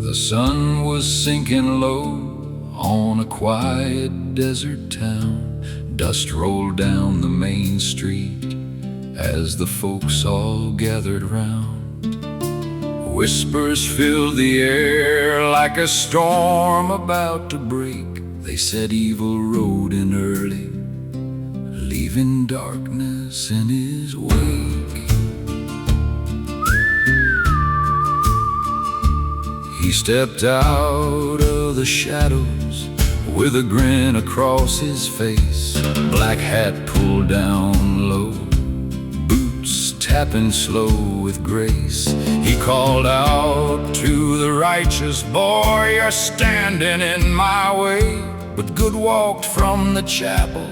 The sun was sinking low on a quiet desert town. Dust rolled down the main street as the folks all gathered round. Whispers filled the air like a storm about to break. They said evil rode in early, leaving darkness in his wake. He stepped out of the shadows with a grin across his face, black hat pulled down low, boots tapping slow with grace. He called out to the righteous, "Boy, you're standing in my way." But Good walked from the chapel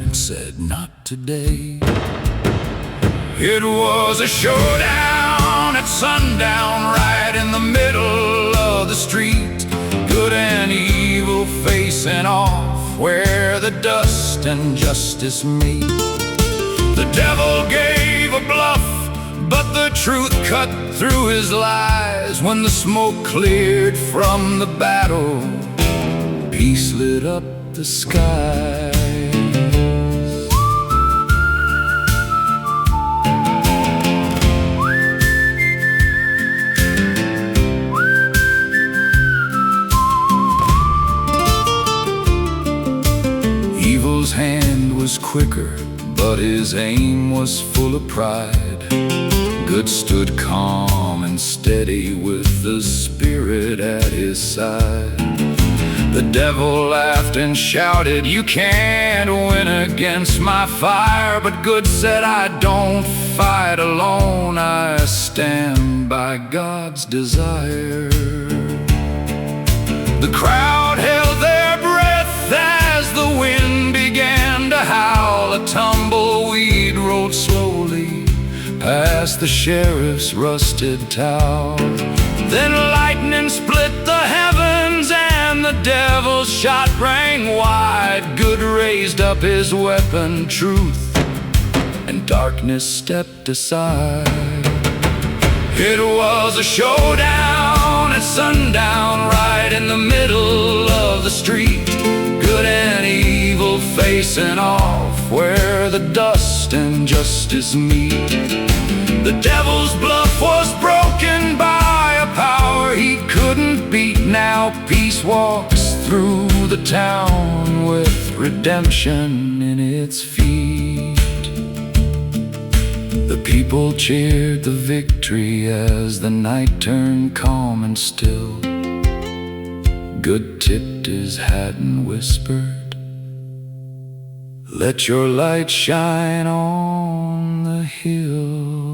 and said, "Not today." It was a showdown at sundown, right in the middle of the street. Good and evil facing off where the dust and justice meet. The devil gave a bluff, but the truth cut through his lies. When the smoke cleared from the battle, peace lit up the sky. Evil's hand was quicker, but his aim was full of pride. Good stood calm and steady with the spirit at his side. The devil laughed and shouted, "You can't win against my fire." But Good said, "I don't fight alone, I stand by God's desire." The crowd held their breath as the wind began to howl. A tumbleweed rolled slowly past the sheriff's rusted towel. Then lightning split the heavens and the devil's shot rang wide. Good raised up his weapon, truth, and darkness stepped aside. It was a showdown at sundown, right in the middle of the street. Good and evil facing off where the dust and justice meet. The devil's bluff was broken by a power he couldn't beat. Now peace walks through the town with redemption in its feet. The people cheered the victory as the night turned calm and still. Good tipped his hat and whispered, "Let your light shine on the hill."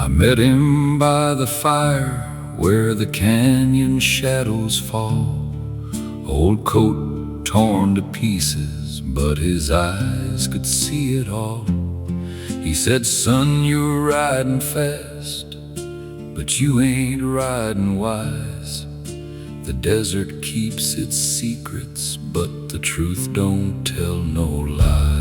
I met him by the fire where the canyon shadows fall. Old coat torn to pieces, but his eyes could see it all. He said, "Son, you're riding fast, but you ain't riding wise. The desert keeps its secrets, but the truth don't tell no lies."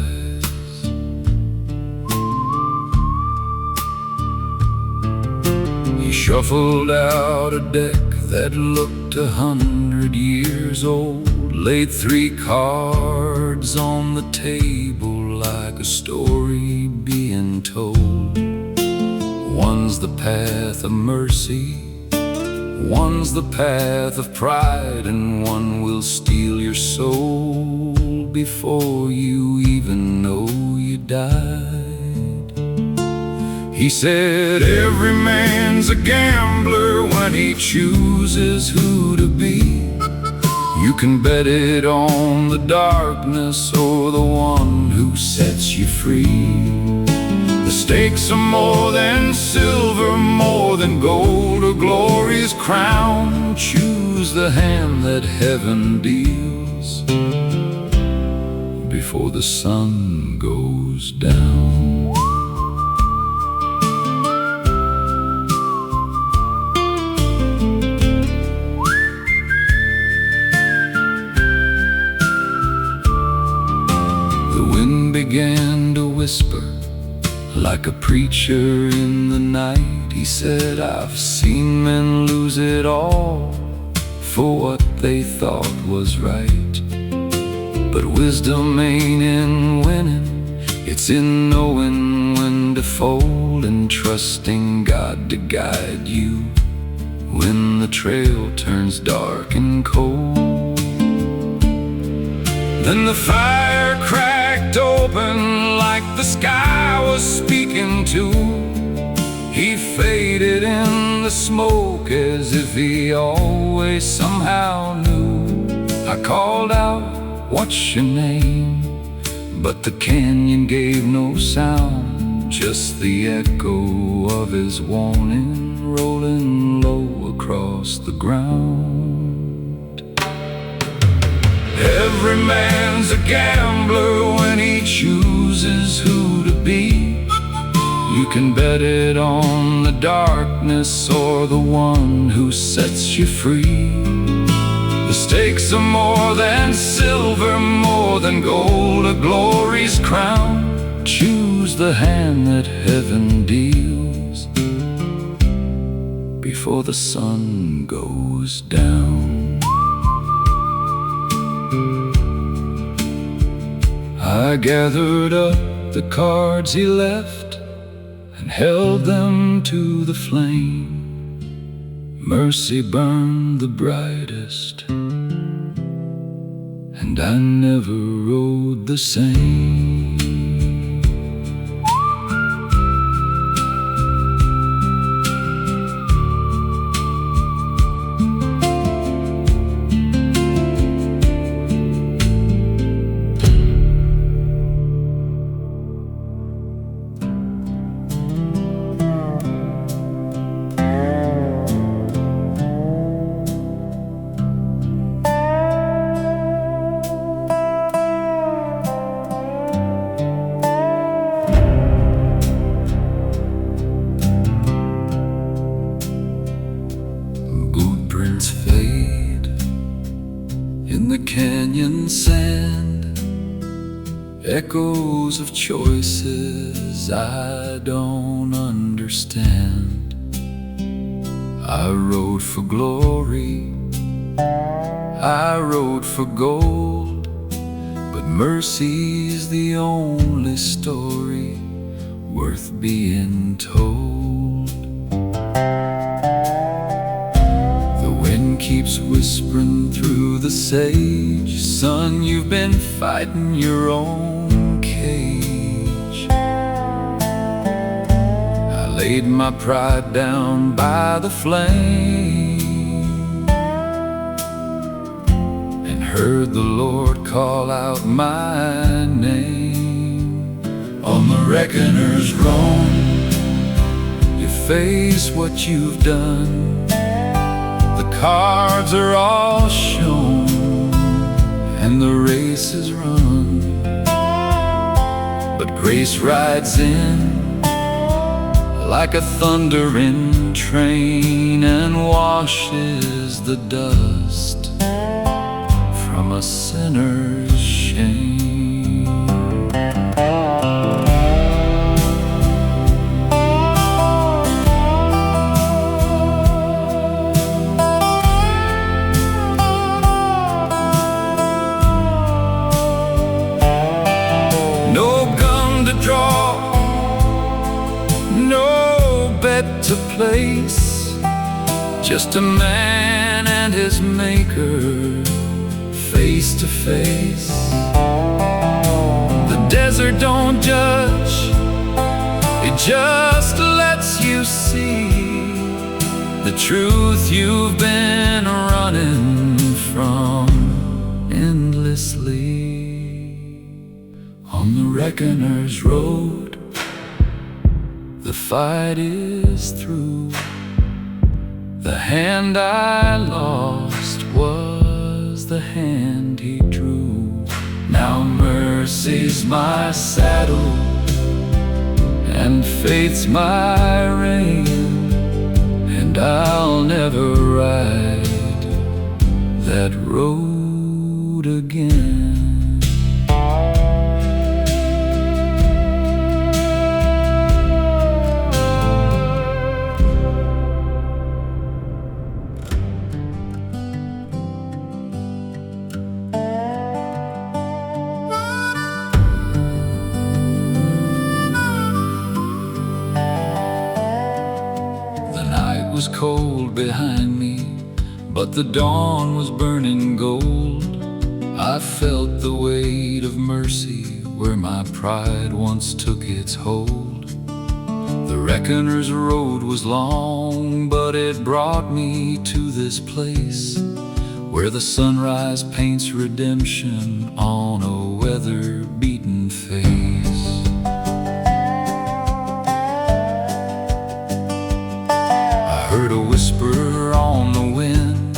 He shuffled out a deck that looked 100 years old, laid 3 cards on the table like a story being told. One's the path of mercy, one's the path of pride, and one will steal your soul before you even know you died. He said, "Every man's a gambler when he chooses who to be. You can bet it on the darkness or the one who sets you free. The stakes are more than silver, more than gold or glory's crown. Choose the hand that heaven deals before the sun goes down. The wind began to whisper like a preacher in the night. He said, I've seen men lose it all for what they thought was right. But wisdom ain't in winning, it's in knowing when to fold and trusting God to guide you when the trail turns dark and cold. Then the fire cracked open like the sky was speaking to. He faded in the smoke as if he always somehow knew. I called out, what's your name? But the canyon gave no sound, just the echo of his warning rolling low across the ground. Every man's a gambler when he chooses who to be. You can bet it on the darkness or the one who sets you free. The stakes are more than silver, more than gold, a glory's crown. Choose the hand that heaven deals before the sun goes down. I gathered up the cards he left and held them to the flame. Mercy burned the brightest, and I never rode the same. Fade in the canyon sand, echoes of choices I don't understand. I rode for glory, I rode for gold, but mercy's the only story worth being told. Keeps whispering through the sage, son, you've been fighting your own cage. I laid my pride down by the flame and heard the Lord call out my name. On the reckoner's roam, you face what you've done. The cards are all shown and the race is run, but grace rides in like a thundering train and washes the dust from a sinner's shame. No bet to place, just a man and his maker face to face. The desert don't judge, it just lets you see the truth you've been running from endlessly. On the reckoner's road, the fight is through. The hand I lost the hand he drew. Now mercy's my saddle and faith's my rein, and I'll never ride that road again. Was cold behind me, but the dawn was burning gold. I felt the weight of mercy where my pride once took its hold. The reckoner's road was long, but it brought me to this place where the sunrise paints redemption on a weather-beaten face. Heard a whisper on the wind,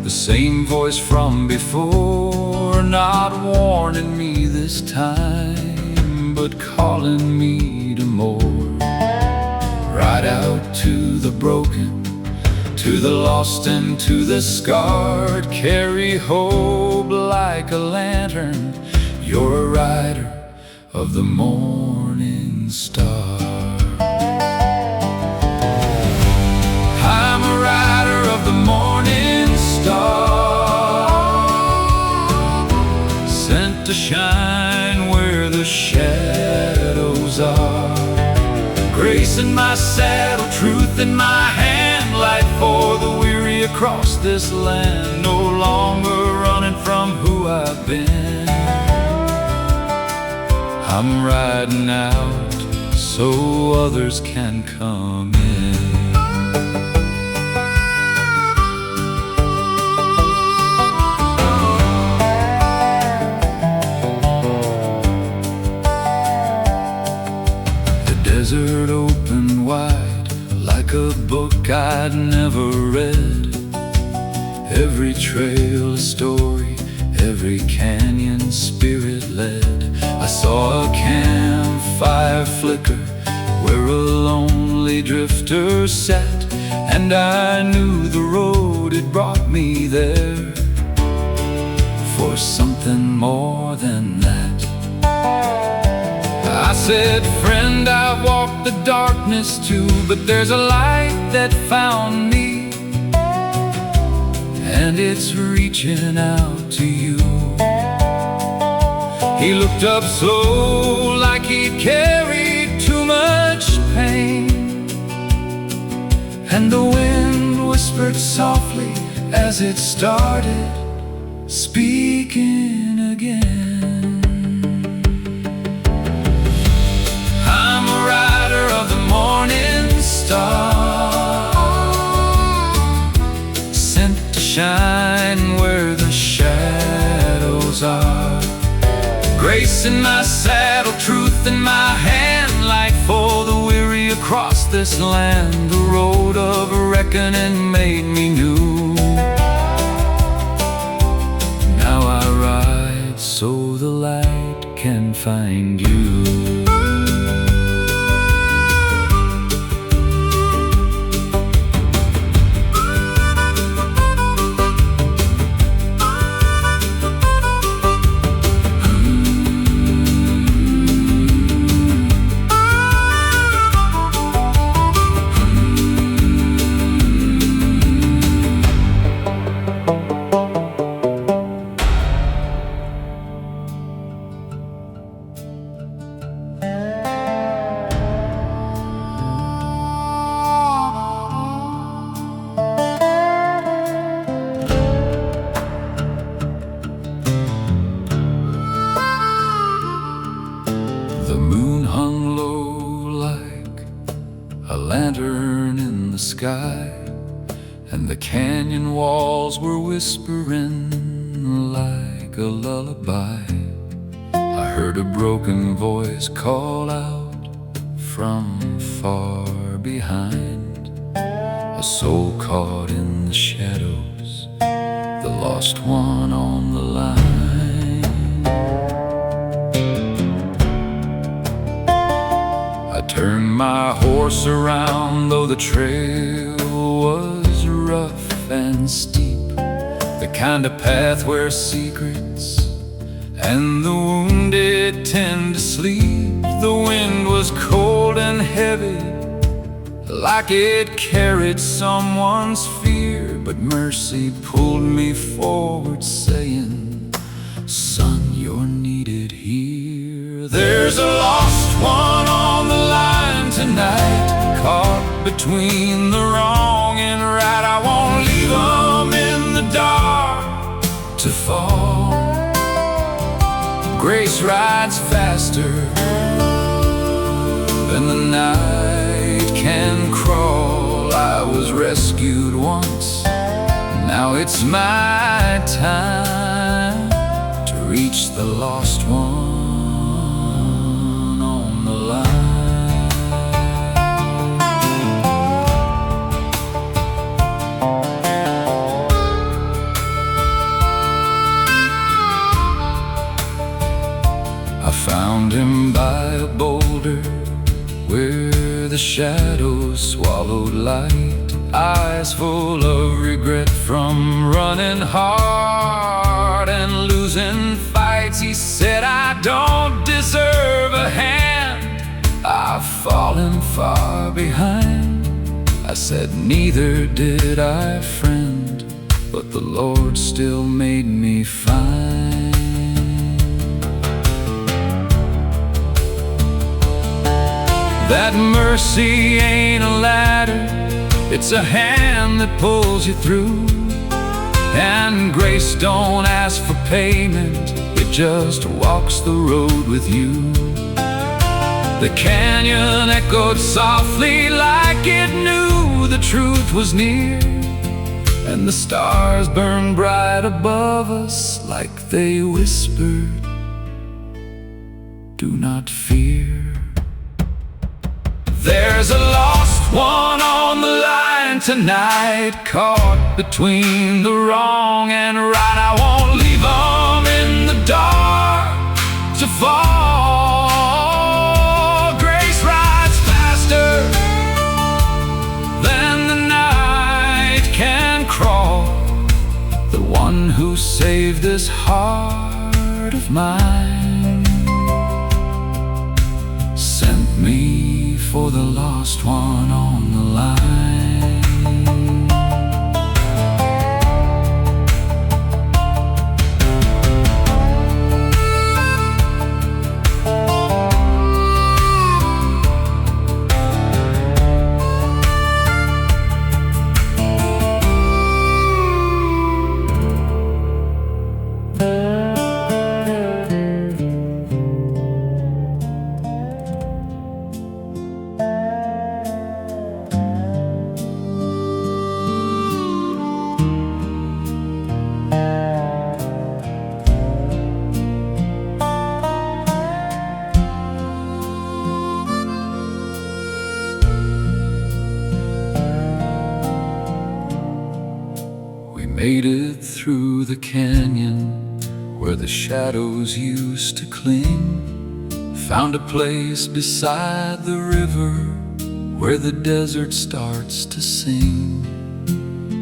the same voice from before, not warning me this time, but calling me to more. Right out to the broken, to the lost and to the scarred, carry hope like a lantern. You're a rider of the morning star. I'm a rider of the morning star, sent to shine where the shadows are. Grace in my saddle, truth in my hand, light for the weary across this land. No longer running from who I've been. I'm riding out so others can come in. Desert opened wide like a book I'd never read. Every trail a story, every canyon spirit-led. I saw a campfire flicker where a lonely drifter sat, and I knew the road had brought me there for something more than that. I said, friend, I've walked the darkness too, but there's a light that found me, and it's reaching out to you. He looked up slow like he'd carried too much pain, and the wind whispered softly as it started speaking again. Morning star, sent to shine where the shadows are. Grace in my saddle, truth in my hand, light for the weary across this land. The road of reckoning made me new. Now I ride so the light can find you. The moon hung low like a lantern in the sky, and the canyon walls were whispering like a lullaby. I heard a broken voice call out from far behind, a soul caught in the shadows, the lost one on the line. I turned my horse around, though the trail was rough and steep, the kind of path where secrets and the wounded tend to sleep. The wind was cold and heavy, like it carried someone's fear, but mercy pulled me forward, saying, "Son, you're needed here." There's a lost one on the line tonight, caught between the wrong and right. I won't leave them in the dark to fall. Grace rides faster than the night can crawl. I was rescued once, now it's my time to reach the lost one on the line. I found him by a boulder where the shadows swallowed light, eyes full of regret from running hard and losing fights. He said, "I don't deserve a hand, I've fallen far behind." I said, "Neither did I, friend, but the Lord still made me fine." That mercy ain't a ladder, it's a hand that pulls you through. And grace don't ask for payment, it just walks the road with you. The canyon echoed softly like it knew the truth was near, and the stars burned bright above us like they whispered, "Do not fear." There's a lost one on the line tonight, caught between the wrong and right. I won't leave them in the dark to fall. Grace rides faster than the night can crawl. The one who saved this heart of mine sent me for the lost one on the line. Made it through the canyon where the shadows used to cling. Found a place beside the river where the desert starts to sing.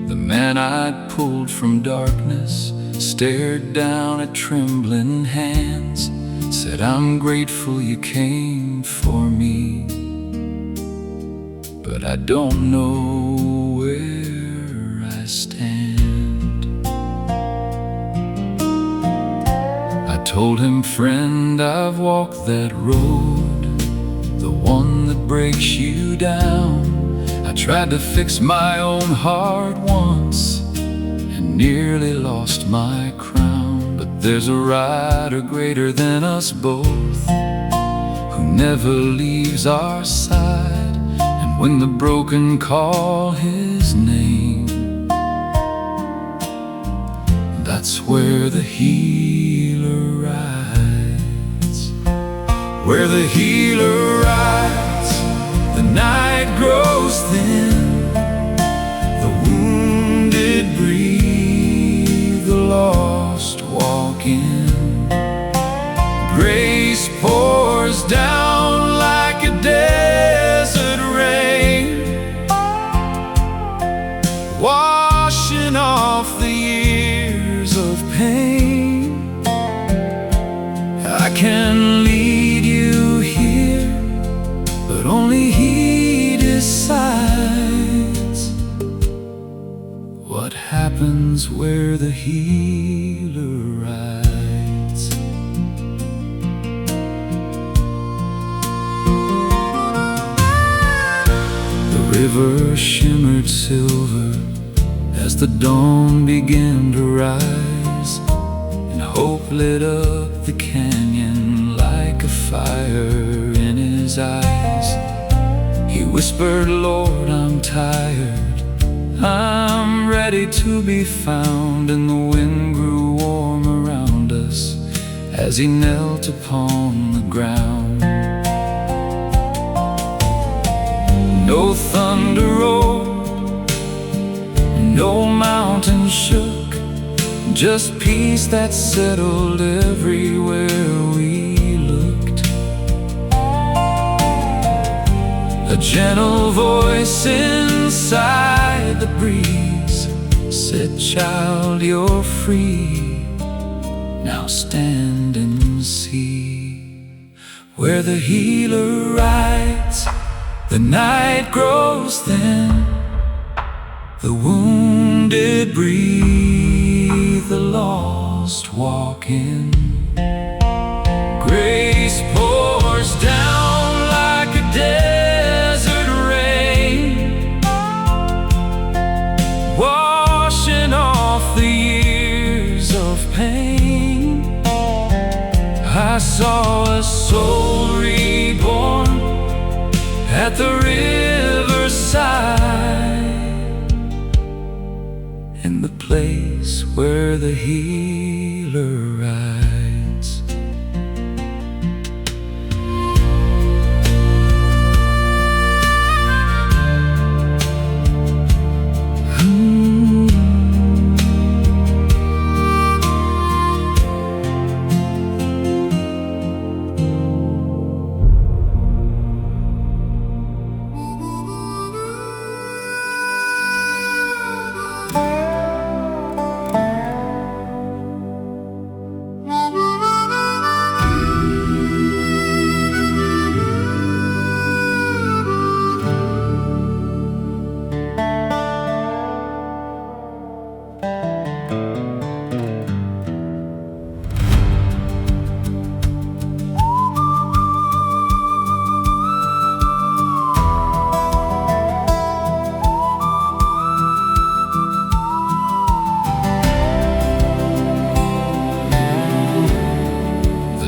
The man I'd pulled from darkness stared down at trembling hands, said, "I'm grateful you came for me, but I don't know where I stand." I told him, "Friend, I've walked that road, the one that breaks you down. I tried to fix my own heart once and nearly lost my crown. But there's a rider greater than us both, who never leaves our side. And when the broken call his name, that's where the healer rides. Where the healer rides, the night grows thin, the wounded breathe can lead you here, but only He decides what happens where the healer rides. The river shimmered silver as the dawn began to rise, and hope lit up the canyon like a fire in his eyes. He whispered, "Lord, I'm tired, I'm ready to be found." And the wind grew warm around us as he knelt upon the ground. No thunder roared, no mountain shook, just peace that settled everywhere we looked. A gentle voice inside the breeze said, "Child, you're free. Now stand and see where the healer rides. The night grows thin, the wounded breathe, the lost walk in. Grace pours down like a desert rain, washing off the years of pain. I saw a soul reborn at the riverside, in the place where the healer rides.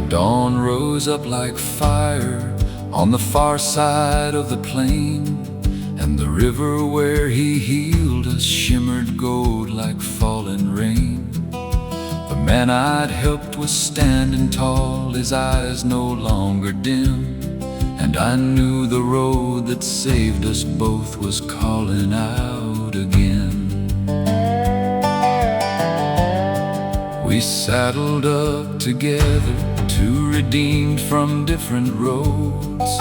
Dawn rose up like fire on the far side of the plain, and the river where he healed us shimmered gold like fallen rain. The man I'd helped was standing tall, his eyes no longer dim, and I knew the road that saved us both was calling out again. We saddled up together, two redeemed from different roads,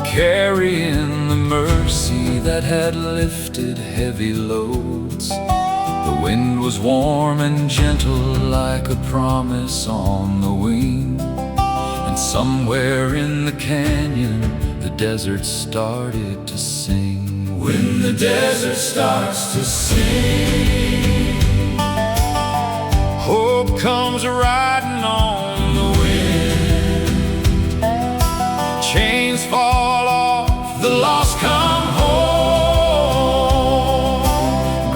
carrying the mercy that had lifted heavy loads. The wind was warm and gentle like a promise on the wing, and somewhere in the canyon the desert started to sing. When the desert starts to sing, hope comes riding on the wind. Chains fall off, the lost come home.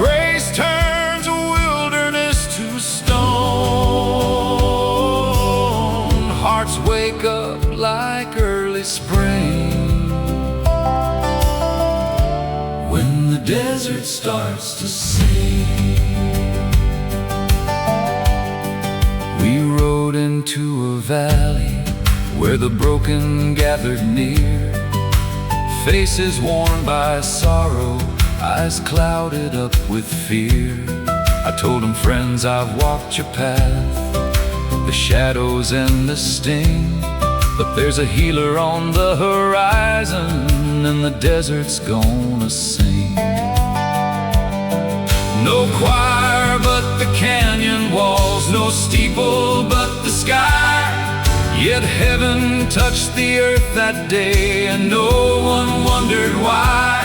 Grace turns a wilderness to stone. Hearts wake up like early spring when the desert starts to sing. We rode into a valley where the broken gathered near, faces worn by sorrow, eyes clouded up with fear. I told them, "Friends, I've walked your path, the shadows and the sting, but there's a healer on the horizon, and the desert's gonna sing." No choir but the canyon walls, no steeple but the sky. Yet heaven touched the earth that day, and no one wondered why.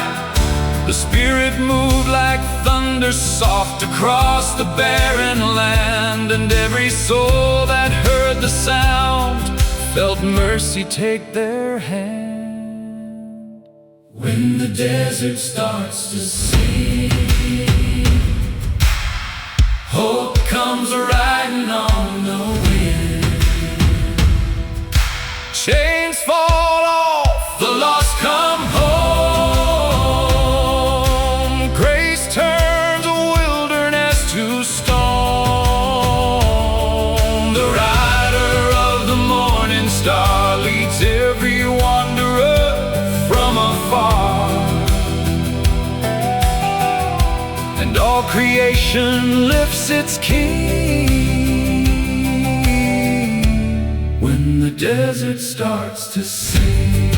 The Spirit moved like thunder soft across the barren land, and every soul that heard the sound felt mercy take their hand. When the desert starts to sing, hope comes riding on the wind. Chains fall off, the lost come home. Grace turns a wilderness to stone. The rider of the morning star leads every wanderer from afar. And all creation lifts its king when the desert starts to sing.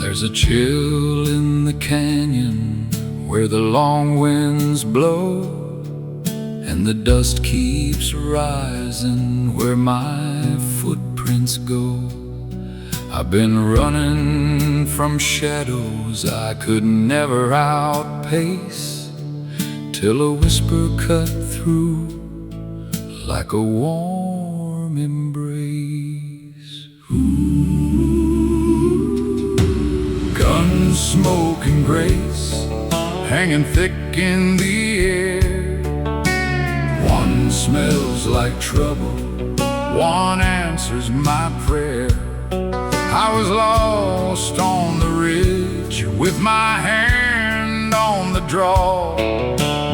There's a chill in the canyon where the long winds blow, and the dust keeps rising where my footprints go. I've been running from shadows I could never outpace, till a whisper cut through like a warm embrace. Gunsmoke and grace hanging thick in the air. One smells like trouble, one answers my prayer. I was lost on the ridge with my hand on the draw,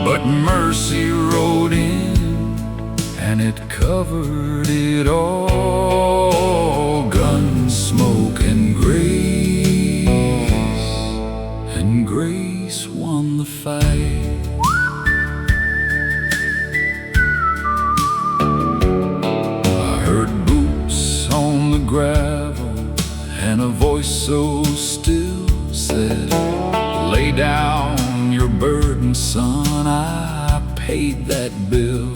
but mercy rode in and it covered it all. Gunsmoke and grace won the fight. I heard boots on the gravel, and a voice so still said, "Lay down your burden, son, I paid that bill."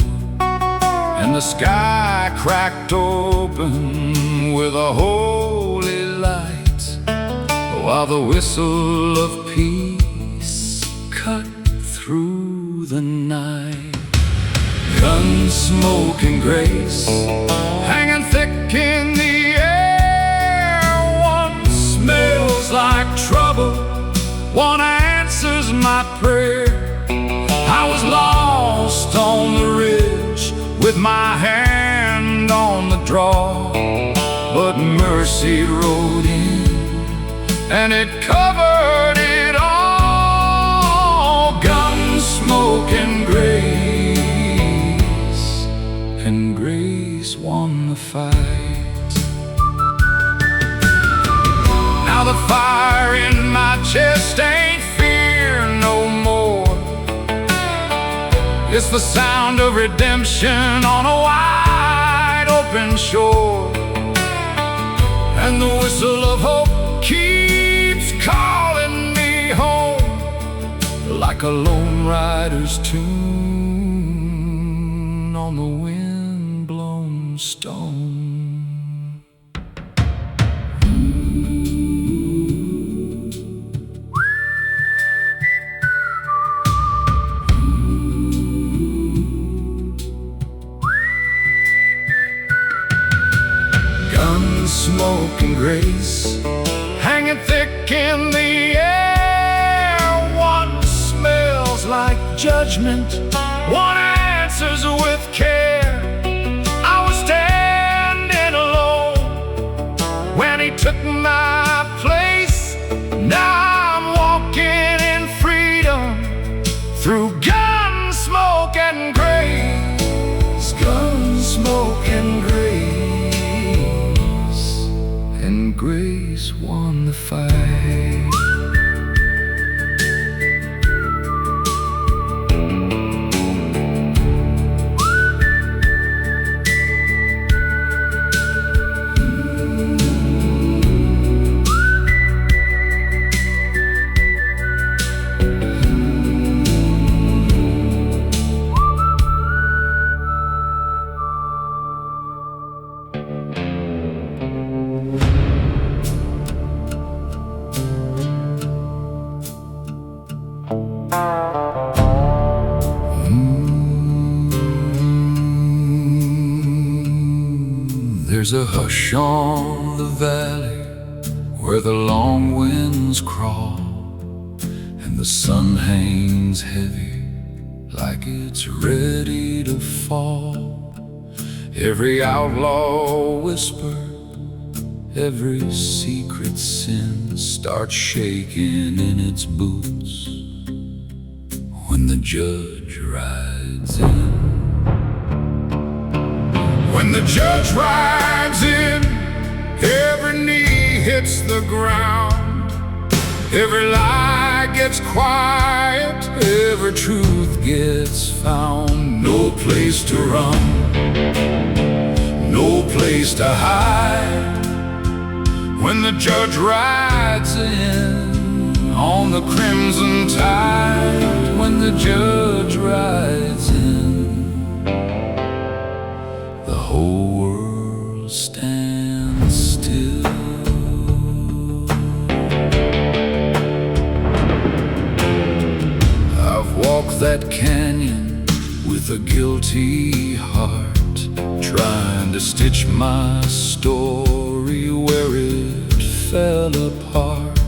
And the sky cracked open with a holy light, while the whistle of peace cut through the night. Gunsmoke and grace hanging thick in the air. One smells like trouble, one answers my prayer. I was lost on the ridge with my hand on the draw, but mercy rode in and it covered it all. Gunsmoke and grace won the fight. Now the fire in my chest ain't fear no more. It's the sound of redemption on a wide open shore, and the whistle of hope keeps calling me home, like a lone rider's tune on the wind-blown stone. Grace, hanging thick in the air. One smells like judgment, one answers with care. I was standing alone when he took my place. Now I'm walking in freedom through Gunsmoke and Grace. Gunsmoke and Grace, and Grace won the fight. There's a hush on the valley where the long winds crawl, and the sun hangs heavy like it's ready to fall. Every outlaw whisper, every secret sin starts shaking in its boots when the judge rides in. When the judge rides in, every knee hits the ground, every lie gets quiet, every truth gets found. No place to run, no place to hide. When the judge rides in on the crimson tide, when the judge rides in, the whole world stands still. I've walked that canyon with a guilty heart, trying to stitch my story where it fell apart.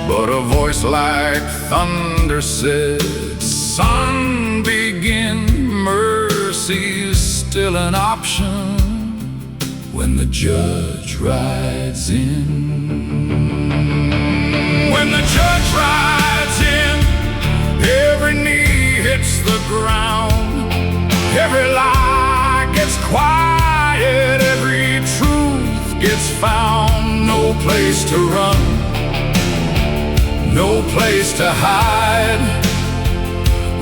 But a voice like thunder said, "Son, begin. Mercy's still an option when the judge rides in." When the judge rides in, every knee hits the ground, every lie gets quiet, every truth gets found. No place to run, no place to hide.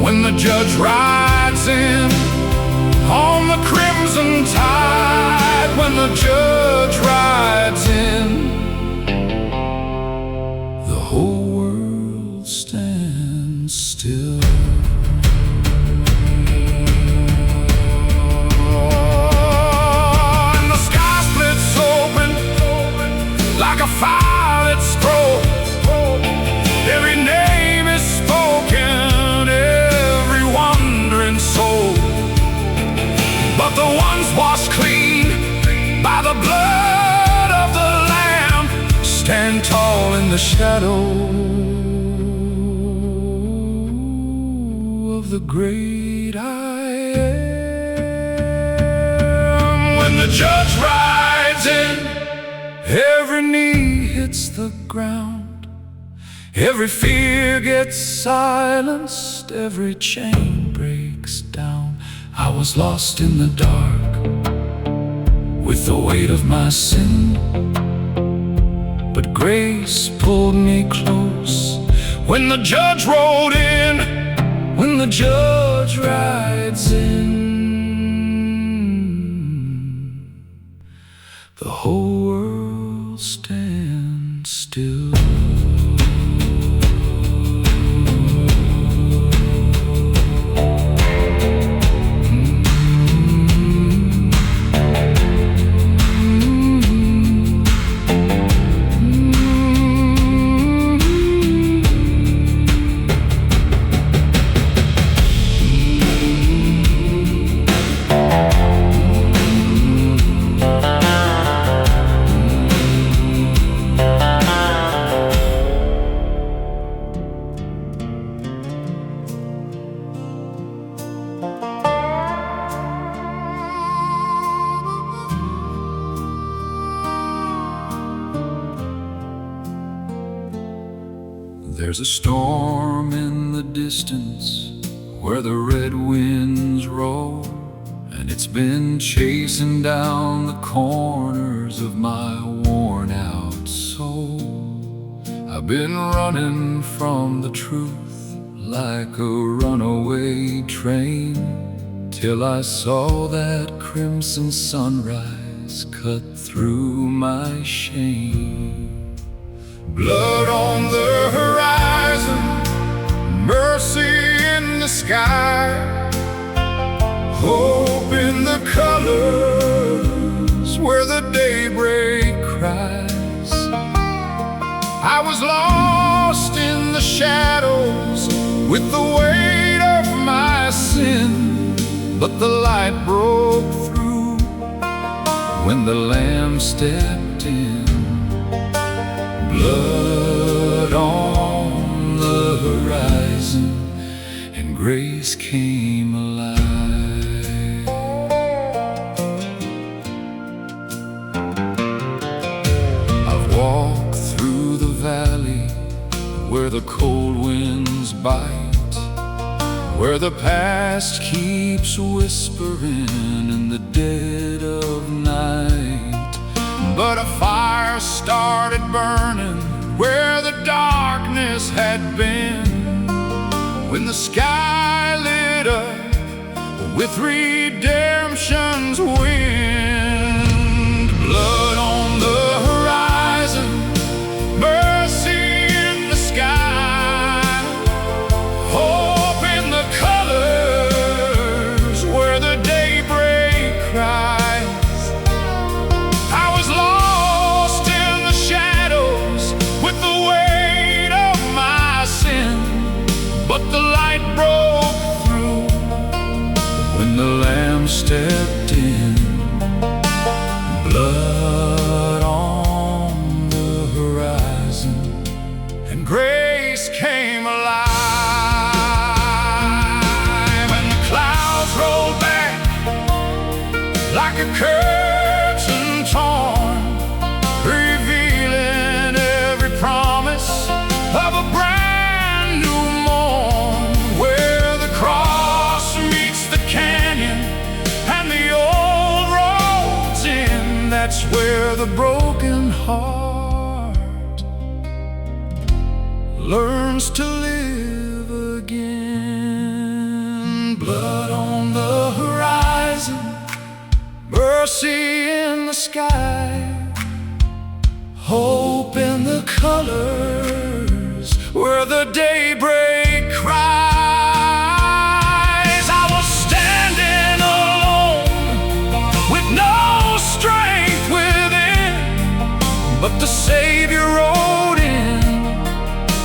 When the judge rides in on the crimson tide, when the judge rides in, the whole world stands still. And the sky splits open like a violet scroll. Every name is spoken, every wandering soul. But the ones washed clean by the blood of the Lamb stand tall in the shadow of the great I am. When the judge rides in, every knee hits the ground, every fear gets silenced, every chain breaks down. I was lost in the dark with the weight of my sin, but grace pulled me close when the judge rode in, when the judge rides in, the whole world stands still. There's a storm in the distance where the red winds roll, and it's been chasing down the corners of my worn out soul. I've been running from the truth like a runaway train, till I saw that crimson sunrise cut through my shame. Blood on the horizon, mercy in the sky, hope in the colors where the daybreak cries. I was lost in the shadows with the weight of my sin, but the light broke through when the Lamb stepped in. Blood on the horizon, and grace came alive. I've walked through the valley where the cold winds bite, where the past keeps whispering in the dead of night. But a fire started burning where the darkness had been, when the sky lit up with redemption's wind. Blood on the horizon, mercy in the sky, hope in the colors where the daybreak cries. I was lost in the shadows with the weight of my sin, but the light broke through when the Lamb stepped in. Blood on the horizon, and grace came alive. And the clouds rolled back like a curtain torn, revealing every promise of a brand new morn, where the cross meets the canyon and the old road's in. That's where the broken heart learns to live again. Blood on the horizon, mercy in the sky, hope in the colors where the daybreak cries. I was standing alone with no strength within, but the Savior rode in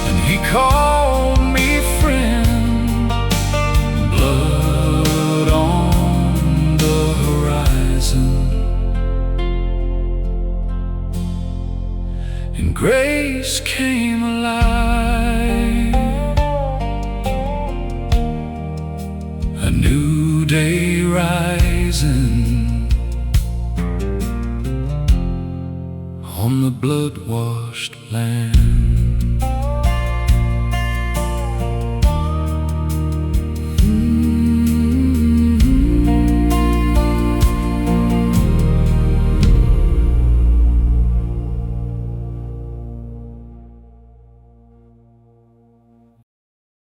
and He called me friend. Blood on the horizon, and grace came alive. A new day rising on the blood-washed land.